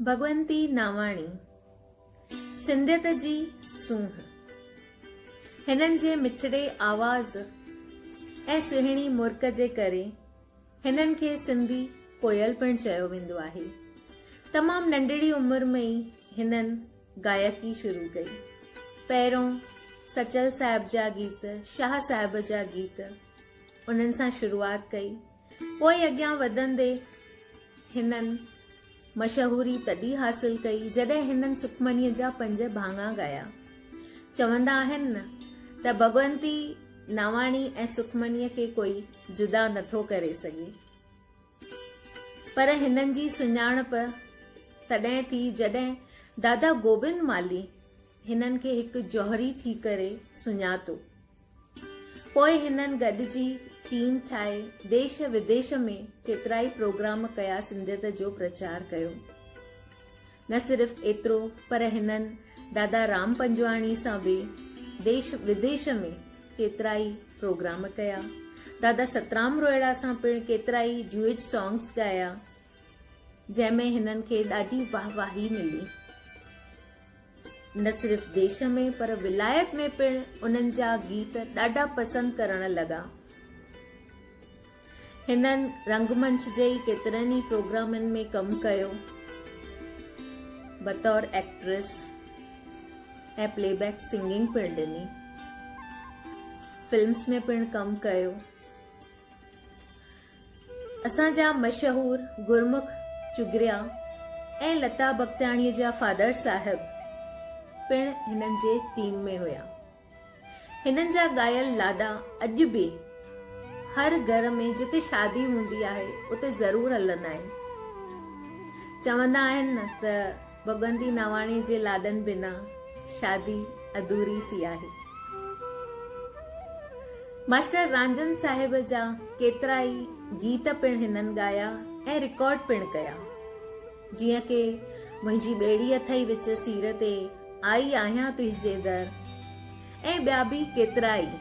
भगवंती नावाणी सिंधियत जी सूंह। हिननि जे मिठड़े आवाज़ ऐं सुहिणी मुर्क जे करे हिननि खे सिंधी कोयल पिणु चयो वेंदो आहे। तमामु नंढड़ी उमिरि में ई हिननि गायकी शुरू कई। पहिरों सचल साहिब जा गीत, शाह साहिब जा गीत उन्हनि सां शुरूआत कई। पोइ अॻियां वधंदे हिननि मशहूरी तॾहिं हासिल कई जॾहिं हिननि सुखमनीअ जा 5 भाङा गाया। चवंदा आहिनि न त भगवंती नावाणी ऐं सुखमनीअ खे कोई जुदा नथो करे सघे। पर हिननि जी सुञाणप तॾहिं थी जॾहिं दादा गोविंद माली हिननि खे हिकु जौहरी थी करे सुञातो। पोइ हिननि गॾिजी टीम ठाहे देश विदेश में केतिरा ई प्रोग्राम कया, सिंधियत जो प्रचार कयो। न सिर्फ़ एतिरो, पर हिननि दादा राम पंजवाणी सां बि देश विदेश में केतिरा ई प्रोग्राम कया। दादा सतराम रोहिड़ा सां पिणु केतिरा ई ड्यूएट सॉन्ग्स गाया, जंहिंमें हिननि खे ॾाढी वाहवाही मिली। न सिर्फ़ देश में पर विलायत में पिणु उन्हनि जा गीत ॾाढा पसंदि करण लॻा। हिननि रंगमंच जे केतिरनि ई प्रोग्रामनि में कमु कयो बतौर एक्ट्रेस ऐं प्लेबैक सिंगिंग पिणु ॾिनी। फिल्म्स में पिणु कमु कयो। असांजा मशहूर गुरमुख चुगरिया ऐं लता भगताणीअ जा फादर साहिब पिणु हिननि जे टीम में हुया। हिननि जा ॻायल लाॾा अॼु बि हर घर में जिते शादी हूंदी आहे उते ज़रूर हलंदा आहिनि। चवंदा आहिनि न त भगवंती नावाणी जे लाॾनि बिना शादी अधूरी सी आहे। मास्टर रांजन साहिब जा केतिरा ई गीत पिणु हिननि गाया ऐं रिकॉर्ड पिणु कया, जीअं के मुंहिंजी ॿेड़ी अथई विच सीर ते, आई आहियां तुंहिंजे दर ऐं ॿिया बि केतिरा ई।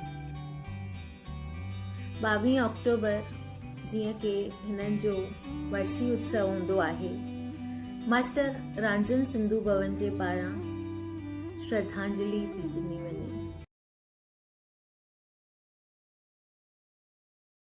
22 अक्टूबर जीअं के हिननि जो वर्सी उत्सव हूंदो आहे, मास्टर रांजन सिंधु भवन जे पारां श्रद्धांजलि थी ॾिनी वञे।